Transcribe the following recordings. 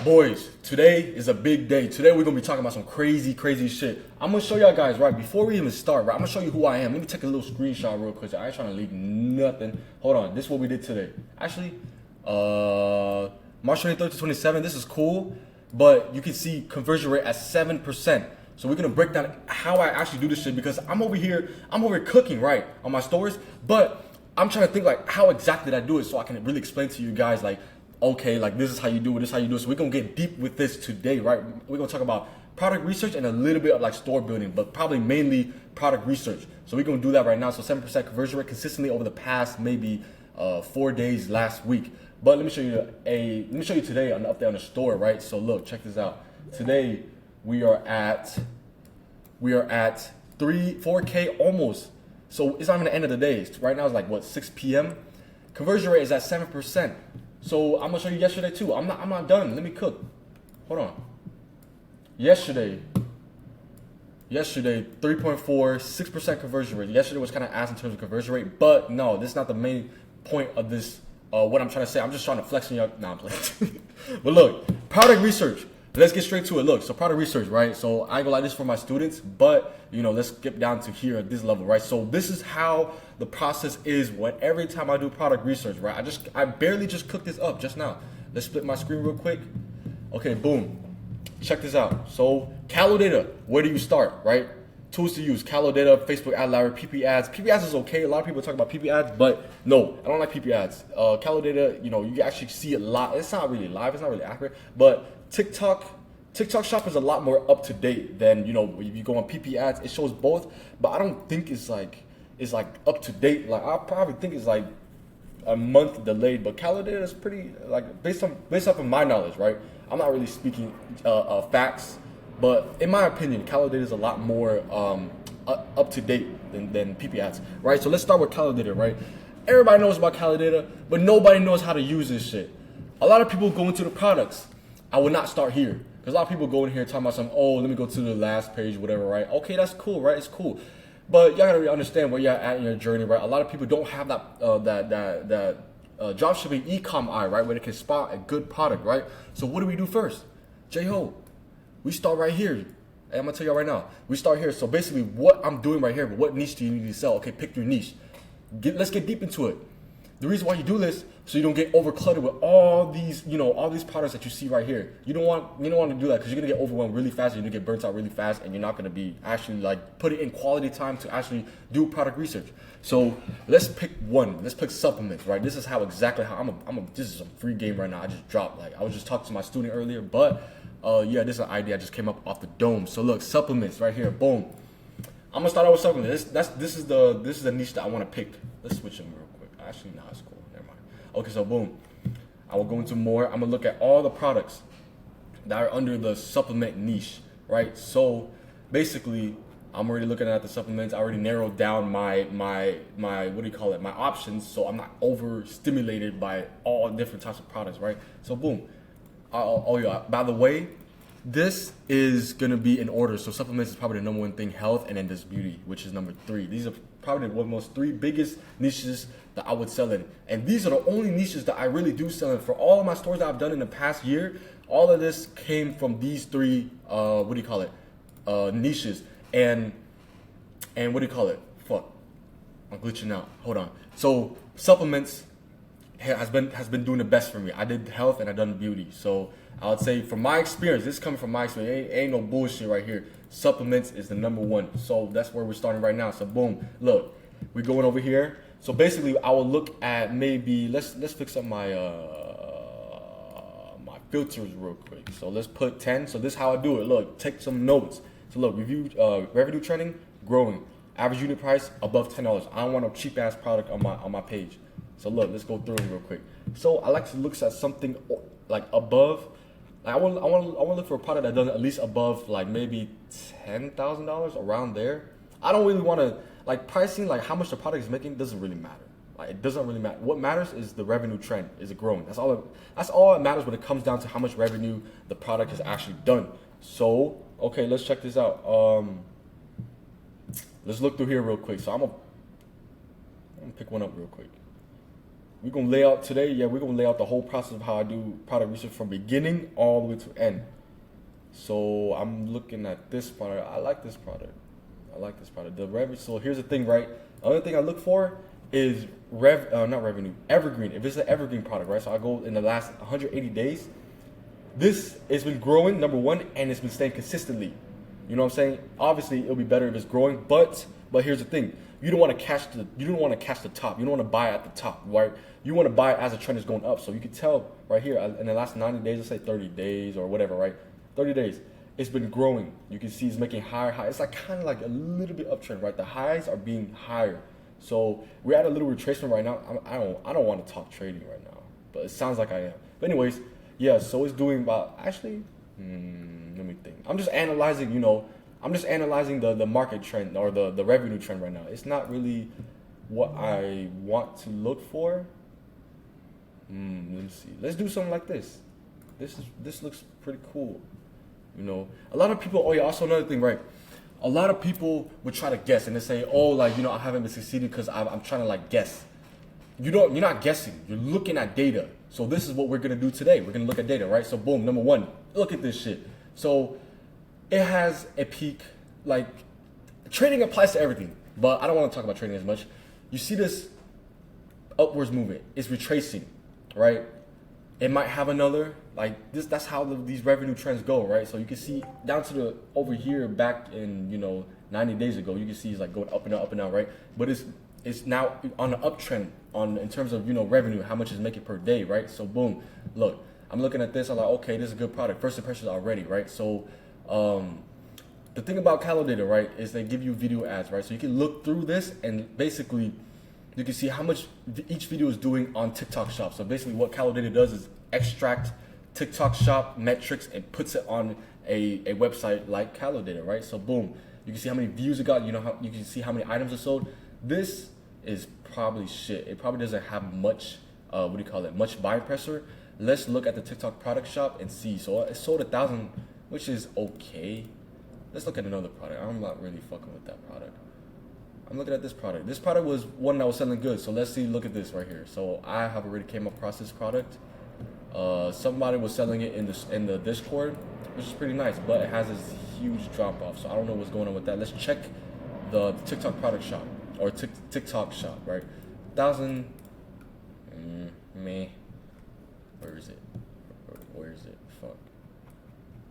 Boys, today is a big day. Today we're gonna be talking about some crazy shit. I'm gonna show y'all guys, right, before we even start, right, I'm gonna show you who I am. Let me take a little screenshot real quick. I ain't trying to leak nothing. Hold on, this is what we did today. Actually, March 23rd to 27th, this is cool, but you can see conversion rate at 7%. So we're gonna break down how I actually do this shit because I'm over here cooking, right, on my stores, but I'm trying to think like how exactly did I do it so I can really explain to you guys like, okay, like this is how you do it, this is how you do it. So we're gonna get deep with this today, right? We're gonna talk about product research and a little bit of like store building, but probably mainly product research. So we're gonna do that right now. So 7% conversion rate consistently over the past maybe 4 days last week. But let me show you today an update on the store, right? So look, check this out. Today we are at 4K almost. So it's not even the end of the day. Right now it's like what, 6 p.m. Conversion rate is at 7%. So I'm gonna show you yesterday too. I'm not done. Let me cook. Hold on. Yesterday 3.4, 6% conversion rate. Yesterday was kind of ass in terms of conversion rate, but no, this is not the main point of this. What I'm trying to say, I'm just trying to flex on you. Nah, I'm playing. But look, product research. Let's get straight to it. Look, so product research, right? So I ain't gonna lie, this for my students, but let's get down to here at this level, right? So this is how the process is when every time I do product research, right? I barely just cooked this up just now. Let's split my screen real quick. Okay, boom. Check this out. So Calodata, where do you start, right? Tools to use, Calodata, Facebook Ad Library, PP ads. PP ads is okay. A lot of people talk about PP ads, but no, I don't like PP ads. Calodata, you actually see it live. It's not really live. It's not really accurate, but TikTok Shop is a lot more up to date than if you go on PP ads. It shows both, but I don't think it's like up to date. Like I probably think it's like a month delayed, but Calodata is pretty like based off of my knowledge, right? I'm not really speaking facts, but in my opinion, Calodata is a lot more up to date than PP ads, right? So let's start with Calodata, right? Everybody knows about Calodata, but nobody knows how to use this shit. A lot of people go into the products. I would not start here. Because a lot of people go in here talking about some, let me go to the last page, whatever, right? Okay, that's cool, right? It's cool. But y'all gotta really understand where you're at in your journey, right? A lot of people don't have that dropshipping e-com eye, right? Where they can spot a good product, right? So what do we do first? J-Ho, we start right here. Hey, I'm gonna tell y'all right now. We start here. So basically what I'm doing right here, but what niche do you need to sell? Okay, pick your niche. Let's get deep into it. The reason why you do this, so you don't get overcluttered with all these products that you see right here. You don't want to do that because you're gonna get overwhelmed really fast. You're gonna get burnt out really fast, and you're not gonna be actually like put it in quality time to actually do product research. So let's pick one. Let's pick supplements, right? This is this is a free game right now. I just dropped. Like I was just talking to my student earlier, but this is an idea I just came up off the dome. So look, supplements right here. Boom. I'm gonna start out with supplements. This is the niche that I want to pick. Let's switch them real quick. Actually, no, it's cool. Never mind. Okay, so boom. I will go into more. I'm gonna look at all the products that are under the supplement niche, right? So basically, I'm already looking at the supplements. I already narrowed down my what do you call it? My options, so I'm not overstimulated by all different types of products, right? So boom. By the way, this is gonna be in order. So supplements is probably the number one thing, health, and then this beauty, which is number 3. These are probably the most 3 biggest niches that I would sell in. And these are the only niches that I really do sell in. For all of my stores that I've done in the past year, all of this came from these 3, niches. And what do you call it? Fuck, I'm glitching out. Hold on. So supplements has been doing the best for me. I did health and I done beauty. So I would say from my experience, this is coming from my experience. Ain't no bullshit right here. Supplements is the number 1. So that's where we're starting right now. So boom, look, we're going over here. So basically, I will look at maybe let's fix up my my filters real quick. So let's put 10. So this is how I do it. Look, take some notes. So look, review revenue trending, growing, average unit price above $10. I don't want no cheap ass product on my page. So look, let's go through them real quick. So I like to look at something like above. I want to look for a product that does at least above like maybe $10,000 around there. I don't really want to like pricing, like how much the product is making doesn't really matter. Like it doesn't really matter. What matters is the revenue trend. Is it growing? That's all that matters when it comes down to how much revenue the product has actually done. So okay, let's check this out. Let's look through here real quick. So I'm gonna pick one up real quick. we're gonna lay out today. Yeah, we're gonna lay out the whole process of how I do product research from beginning all the way to end. So I'm looking at this product. I like this product. I like this product. The revenue. So here's the thing, right? The other thing I look for is not revenue, evergreen. If it's an evergreen product, right? So I go in the last 180 days. This has been growing, number one, and it's been staying consistently. You know what I'm saying? Obviously, it'll be better if it's growing, but here's the thing: you don't want to catch the top. You don't want to buy at the top, right? You want to buy as the trend is going up. So you can tell right here in the last 90 days, let's say 30 days or whatever, right? 30 days, it's been growing. You can see it's making higher high. It's like kind of like a little bit uptrend, right? The highs are being higher. So we're at a little retracement right now. I don't want to talk trading right now, but it sounds like I am. But anyways, yeah. So it's doing about actually. Let me think. I'm just analyzing. The market trend or the revenue trend right now. It's not really what I want to look for. Let me see. Let's do something like this. This looks pretty cool. You know, a lot of people. Oh yeah. Also another thing, right? A lot of people would try to guess and they say, oh, like, I haven't been succeeding because I'm trying to like guess. You're not guessing. You're looking at data. So this is what we're gonna do today. We're gonna look at data, right? So boom, number one, look at this shit. So it has a peak. Like trading applies to everything, but I don't want to talk about trading as much. You see this upwards movement. It's retracing, right? It might have another like this. That's how these revenue trends go, right? So you can see down to the over here back in 90 days ago. You can see it's like going up and down, right? But it's now on an uptrend in terms of revenue, how much is making per day, right? So boom, look, I'm looking at this. I'm like, okay, this is a good product. First impressions already, right? So the thing about Calodata, right, is they give you video ads, right? So you can look through this and basically you can see how much each video is doing on TikTok Shop. So basically what Calodata does is extract TikTok Shop metrics and puts it on a website like Calodata, right? So boom, you can see how many views it got. You can see how many items are sold. This is probably shit. It probably doesn't have much, much buying pressure. Let's look at the TikTok product shop and see. So it sold 1,000, which is okay. Let's look at another product. I'm not really fucking with that product. I'm looking at this product. This product was one that was selling good. So let's see, look at this right here. So I have already came across this product. Somebody was selling it in the Discord, which is pretty nice, but it has this huge drop off. So I don't know what's going on with that. Let's check the TikTok product shop or TikTok shop, right? 1,000, meh. Where is it? Where is it? Fuck.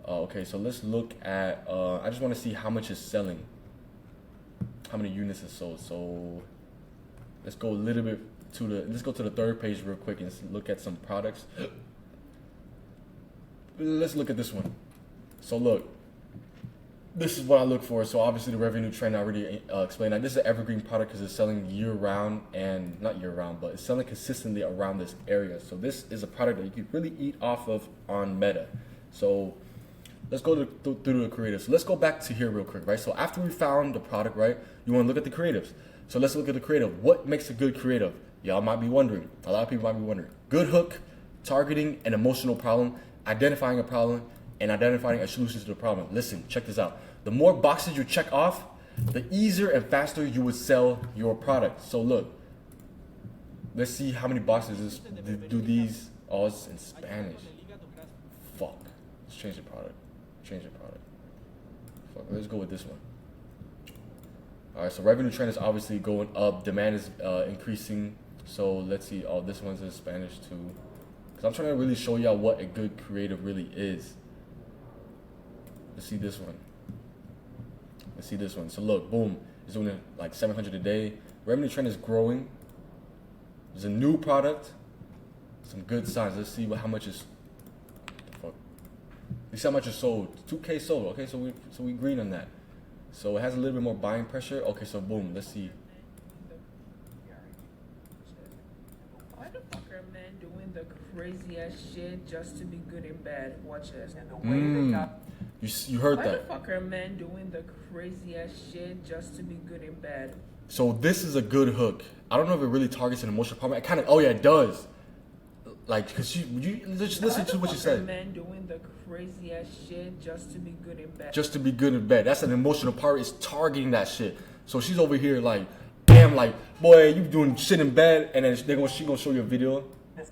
Okay, so let's look at, I just want to see how much is selling. How many units is sold. So let's go a little bit let's go to the third page real quick and look at some products. Let's look at this one. So look, this is what I look for. So obviously the revenue trend I already explained. Now this is an evergreen product because it's selling year round, and not year round, but it's selling consistently around this area. So this is a product that you can really eat off of on Meta. So let's go through the creatives. So let's go back to here real quick, right? So after we found the product, right, you want to look at the creatives. So let's look at the creative. What makes a good creative? Y'all might be wondering. A lot of people might be wondering. Good hook, targeting an emotional problem, identifying a problem, and identifying a solution to the problem. Listen, check this out. The more boxes you check off, the easier and faster you would sell your product. So look, let's see how many boxes do these. Oh, it's in Spanish. Fuck. Let's change the product. Fuck. Let's go with this one. All right. So revenue trend is obviously going up. Demand is increasing. So let's see. Oh, this one's in Spanish too. Because I'm trying to really show y'all what a good creative really is. Let's see this one. So look, boom, it's doing like 700 a day. Revenue trend is growing. There's a new product. Some good signs. Let's see how much is. Fuck. Let's see how much is sold. 2K sold. Okay, so we green on that. So it has a little bit more buying pressure. Okay, so boom, let's see. Why the fuck are men doing the crazy ass shit just to be good in bed? Watch this. And the way they got. You heard Why that. the fuck are men doing the crazy ass shit just to be good in bed? So this is a good hook. I don't know if it really targets an emotional problem. It kind of, oh yeah, it does. Like, because you just listen to what you said. Men doing the crazy ass shit just to be good in bed. Just to be good in bed. That's an emotional part. It's targeting that shit. So she's over here like, damn, like, boy, you doing shit in bed, and then she gonna show you a video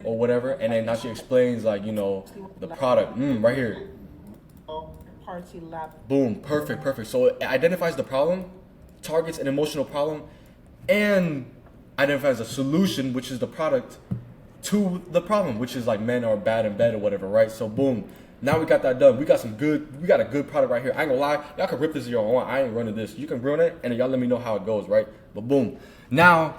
or whatever, and then now she explains, like, you know, the product, right here. Party lap. Boom, perfect. So it identifies the problem, targets an emotional problem, and identifies a solution, which is the product, to the problem, which is like men are bad in bed or whatever, right? So boom, now we got that done. We got a good product right here. I ain't gonna lie, y'all can rip this if y'all want. I ain't running this. You can run it, and y'all let me know how it goes, right? But boom, now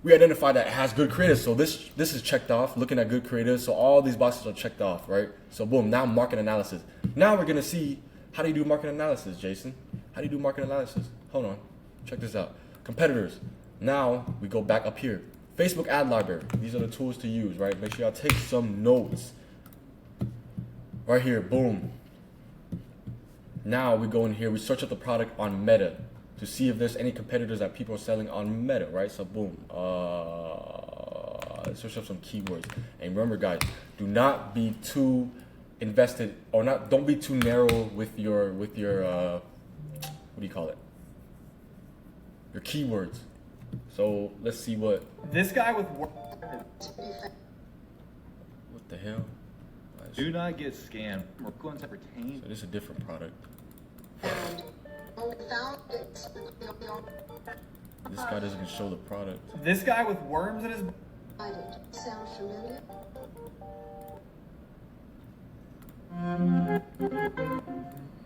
we identify that it has good creatives. So this is checked off, looking at good creatives. So all these boxes are checked off, right? So boom, now market analysis. Now we're gonna see, how do you do market analysis, Jason? How do you do market analysis? Hold on, check this out. Competitors. Now we go back up here. Facebook ad library. These are the tools to use, right? Make sure y'all take some notes. Right here, boom. Now we go in here, we search up the product on Meta to see if there's any competitors that people are selling on Meta, right? So boom, search up some keywords. And remember, guys, do not be too invested, or don't be too narrow with your what do you call it? Your keywords. So let's see what This guy with the hell? do not get scammed. We're going to retain. So this is a different product. This guy doesn't even show the product. This guy with worms in his. Sound familiar? Let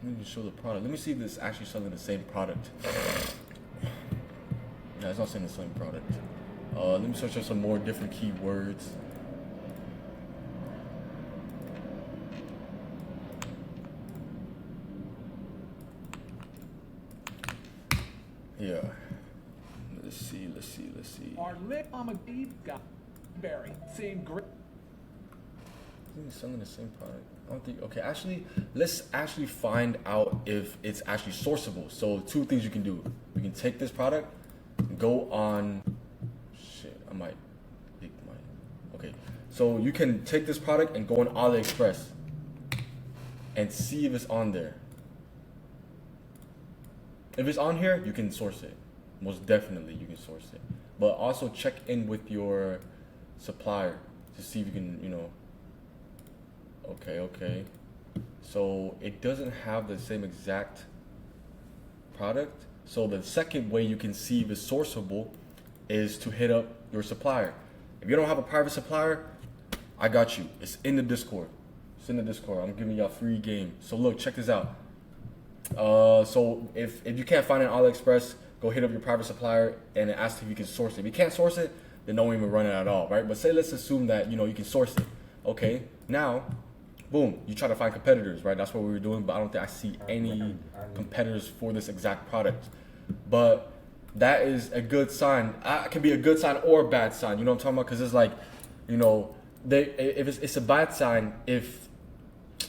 me even show the product. Let me see if this is actually selling the same product. No, it's not selling the same product. Let me search up some more different keywords. Yeah. Let's see. Our lip on a deep got berry. Same great. I think it's selling the same product. I don't think. Okay, actually, let's actually find out if it's actually sourceable. So two things you can do. You can take this product, go on. Shit, I might leak my. Okay, so you can take this product and go on AliExpress and see if it's on there. If it's on here, you can source it. Most definitely, you can source it. But also check in with your supplier to see if you can, Okay. So it doesn't have the same exact product. So the second way you can see if it's sourceable is to hit up your supplier. If you don't have a private supplier, I got you. It's in the Discord. I'm giving y'all free game. So look, check this out. So if you can't find it on AliExpress, go hit up your private supplier and ask if you can source it. If you can't source it, then don't even run it at all, right? But let's assume that you can source it. Okay, now, boom, you try to find competitors, right? That's what we were doing, but I don't think I see any competitors for this exact product. But that is a good sign. It can be a good sign or a bad sign. You know what I'm talking about? Because it's like, if it's a bad sign if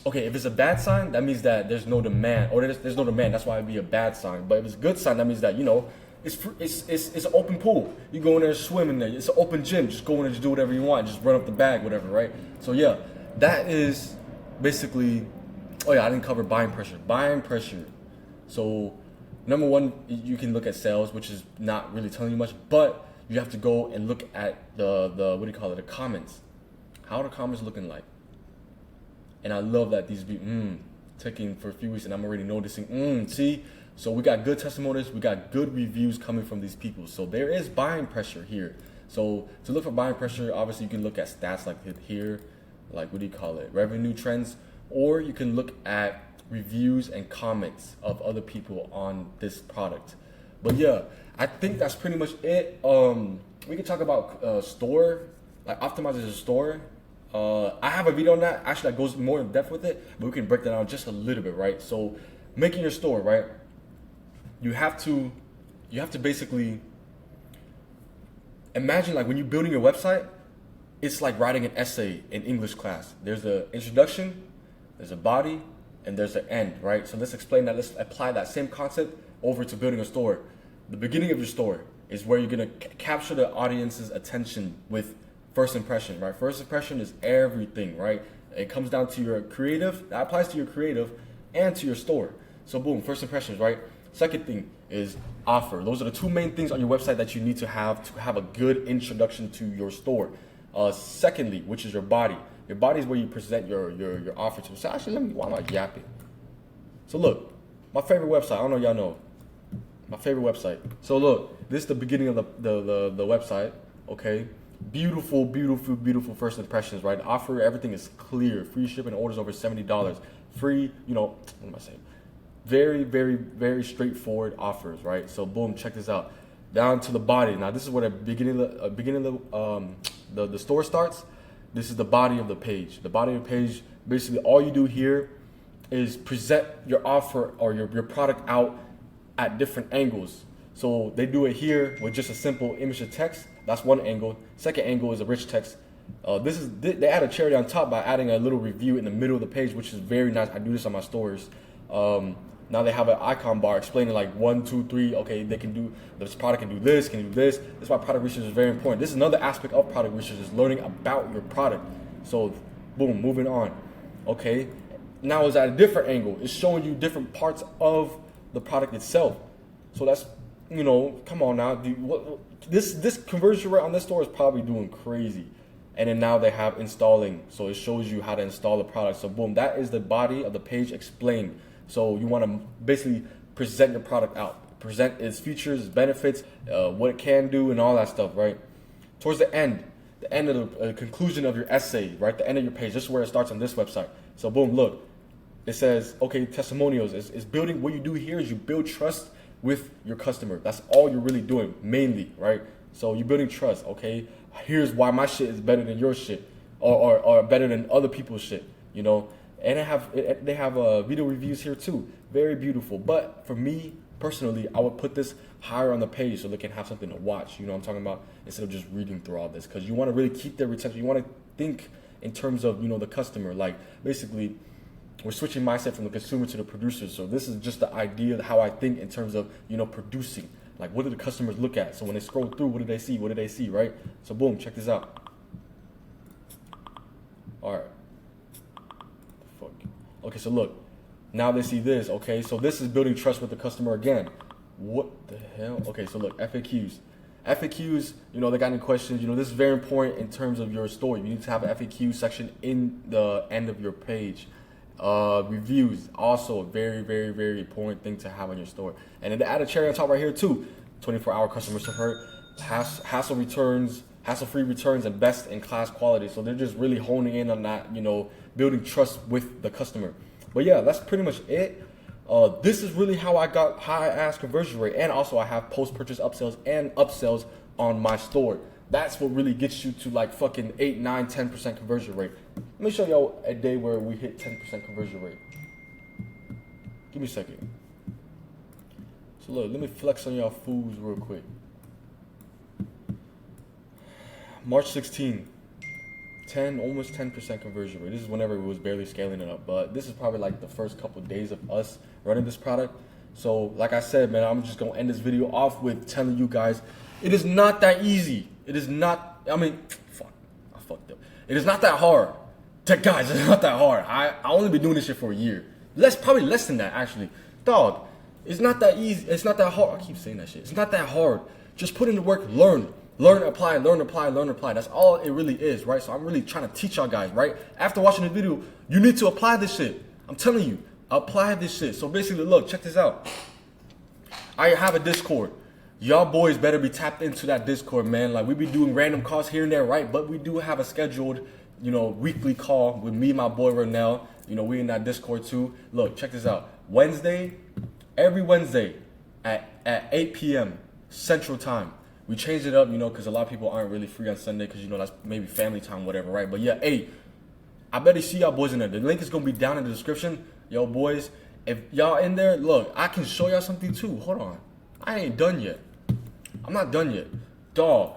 it's a bad sign, that means that there's no demand, or there's no demand. That's why it'd be a bad sign. But if it's a good sign, that means that it's an open pool. You go in there, swim in there. It's an open gym. Just go in and just do whatever you want. Just run up the bag, whatever, right? So yeah, that is basically. Oh yeah, I didn't cover buying pressure. Buying pressure. So number one, you can look at sales, which is not really telling you much, but you have to go and look at the the comments. How are the comments looking like? And I love that these be taking for a few weeks, and I'm already noticing. See, so we got good testimonials, we got good reviews coming from these people. So there is buying pressure here. So to look for buying pressure, obviously you can look at stats like here, like revenue trends, or you can look at reviews and comments of other people on this product. But yeah, I think that's pretty much it. We can talk about store, like optimizing the store. I have a video on that actually that goes more in depth with it, but we can break that down just a little bit, right? So making your store, right? You have to basically imagine, like, when you're building your website, it's like writing an essay in English class. There's an introduction, there's a body, and there's an end, right? So let's apply that same concept over to building a store. The beginning of your store is where you're gonna capture the audience's attention with first impression, right? First impression is everything, right? It comes down to your creative. That applies to your creative and to your store. So boom, first impressions, right? Second thing is offer. Those are the two main things on your website that you need to have a good introduction to your store. Secondly, which is your body. Your body is where you present your offer to. So actually, why am I yapping? So look, my favorite website. I don't know if y'all know. My favorite website. So look, this is the beginning of the website. Okay, beautiful, beautiful, beautiful first impressions. Right, offer, everything is clear. Free shipping, orders over $70. Free, what am I saying? Very, very, very straightforward offers. Right. So boom, check this out. Down to the body. Now this is where the beginning of the store starts. This is the body of the page. The body of the page. Basically, all you do here is present your offer or your product out at different angles. So they do it here with just a simple image of text. That's one angle. Second angle is a rich text. They add a cherry on top by adding a little review in the middle of the page, which is very nice. I do this on my stores. Now they have an icon bar explaining like 1, 2, 3. Okay, they can do this product, can do this, can do this. That's why product research is very important. This is another aspect of product research, is learning about your product. So boom, moving on. Okay, now it's at a different angle. It's showing you different parts of the product itself. So that's, come on now. This conversion rate on this store is probably doing crazy. And then now they have installing. So it shows you how to install the product. So boom, that is the body of the page explained. So you want to basically present your product out. Present its features, its benefits, what it can do, and all that stuff, right? Towards the end of the conclusion of your essay, right? The end of your page. This is where it starts on this website. So boom, look. It says, okay, testimonials. Is building, what you do here is you build trust with your customer. That's all you're really doing, mainly, right? So you're building trust, okay? Here's why my shit is better than your shit, or better than other people's shit, And they have video reviews here too. Very beautiful. But for me, personally, I would put this higher on the page so they can have something to watch. You know what I'm talking about? Instead of just reading through all this. Because you want to really keep their retention. You want to think in terms of, the customer. Like, basically, we're switching mindset from the consumer to the producer. So this is just the idea of how I think in terms of, producing. Like, what do the customers look at? So when they scroll through, what do they see? What do they see, right? So boom, check this out. All right. Fuck. Okay, so look. Now they see this, okay? So this is building trust with the customer again. What the hell? Okay, so look, FAQs. FAQs, they got any questions? This is very important in terms of your story. You need to have an FAQ section in the end of your page. Reviews, also a very, very, very important thing to have on your store. And then to add a cherry on top right here too, 24-hour customer support, hassle-free returns, and best-in-class quality. So they're just really honing in on that, building trust with the customer. But yeah, that's pretty much it. This is really how I got high-ass conversion rate. And also I have post-purchase upsells and upsells on my store. That's what really gets you to like fucking 8, 9, 10% conversion rate. Let me show y'all a day where we hit 10% conversion rate. Give me a second. So look, let me flex on y'all fools real quick. March 16, almost 10% conversion rate. This is whenever it was barely scaling it up, but this is probably like the first couple of days of us running this product. So like I said, man, I'm just gonna end this video off with telling you guys, it is not that easy. It is not, I fucked up. It is not that hard. Guys, it's not that hard. I only been doing this shit for a year. Probably less than that, actually. Dog, it's not that easy. It's not that hard. I keep saying that shit. It's not that hard. Just put in the work, learn. Learn, apply, learn, apply, learn, apply. That's all it really is, right? So I'm really trying to teach y'all guys, right? After watching the video, you need to apply this shit. I'm telling you, apply this shit. So basically, look, check this out. I have a Discord. Y'all boys better be tapped into that Discord, man. Like, we be doing random calls here and there, right? But we do have a scheduled, weekly call with me and my boy Renell. We in that Discord too. Look, check this out. Every Wednesday at 8 p.m. Central Time. We changed it up, because a lot of people aren't really free on Sunday because, that's maybe family time, whatever, right? But yeah, hey, I better see y'all boys in there. The link is going to be down in the description. Yo, boys, if y'all in there, look, I can show y'all something too. Hold on. I ain't done yet. I'm not done yet. Dog.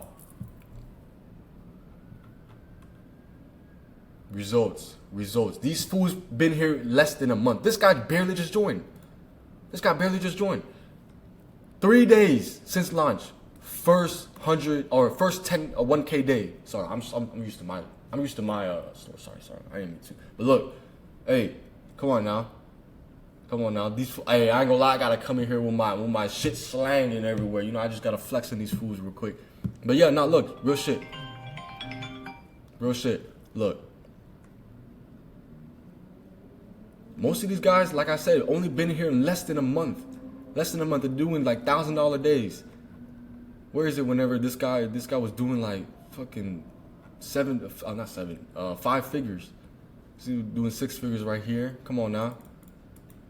Results. These fools been here less than a month. This guy barely just joined. 3 days since launch. First 100 or first 10 1K day. Sorry, I'm used to my store. Sorry. I didn't mean to. But look, hey, come on now. Come on now, hey, I ain't gonna lie, I gotta come in here with my shit slanging everywhere. You know, I just gotta flex on these fools real quick. But yeah, now look, real shit. Real shit. Look. Most of these guys, like I said, only been here in less than a month. Less than a month. They're doing like $1,000 days. Where is it whenever this guy was doing like fucking 5 figures. See, doing 6 figures right here. Come on now.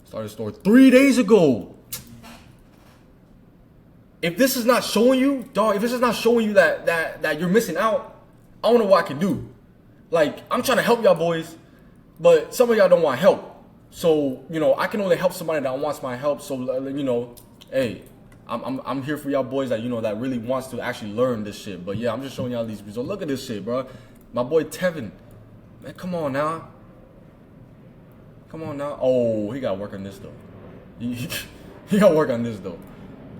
Started a store 3 days ago. If this is not showing you, dog, if this is not showing you that you're missing out, I don't know what I can do. Like, I'm trying to help y'all boys, but some of y'all don't want help. So, you know, I can only help somebody that wants my help. So, you know, hey, I'm here for y'all boys that, you know, that really wants to actually learn this shit. But yeah, I'm just showing y'all these results. Look at this shit, bro. My boy Tevin. Man, come on now. Come on now. Oh, he got to work on this, though. He got to work on this, though.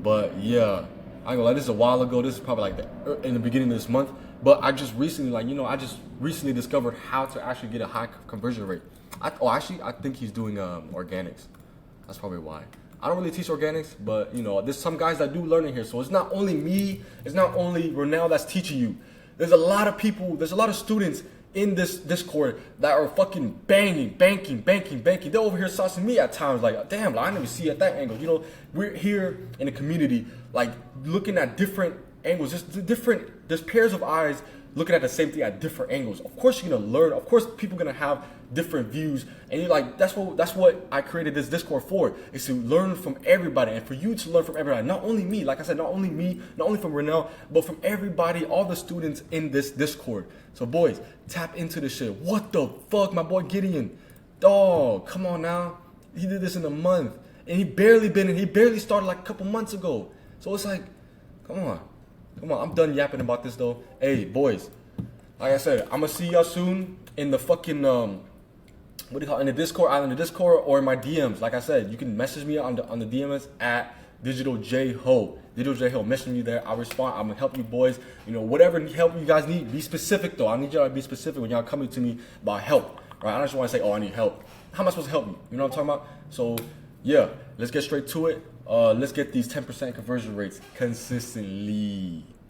But yeah, I ain't gonna lie, this is a while ago. This is probably like in the beginning of this month. But I just recently, like, you know, I just recently discovered how to actually get a high conversion rate. I think he's doing organics. That's probably why. I don't really teach organics, but, you know, there's some guys that do learn in here. So it's not only me, it's not only Ronell that's teaching you. There's a lot of people, there's a lot of students in this Discord that are fucking banking. They're over here saucing me at times, like, damn, like, I never see at that angle. You know, we're here in the community, like, looking at different angles, there's pairs of eyes looking at the same thing at different angles. Of course you're gonna learn, of course people gonna have different views, and you're like, that's what I created this Discord for, is to learn from everybody, and for you to learn from everybody. Not only me, like I said, not only from Ronell, but from everybody, all the students in this Discord. So boys, tap into this shit. What the fuck, my boy Gideon? Dog, come on now. He did this in a month, and he barely started like a couple months ago. So it's like, come on, I'm done yapping about this though. Hey, boys, like I said, I'm gonna see y'all soon in the fucking what do you call it? In the Discord, either in the Discord or in my DMs. Like I said, you can message me on the DMs at DigitalJHo. DigitalJHo, message me there. I'll respond. I'm gonna help you boys. You know, whatever help you guys need, be specific though. I need y'all to be specific when y'all coming to me about help. Right? I don't just want to say, oh, I need help. How am I supposed to help you? You know what I'm talking about? So yeah, let's get straight to it. Let's get these 10% conversion rates consistently.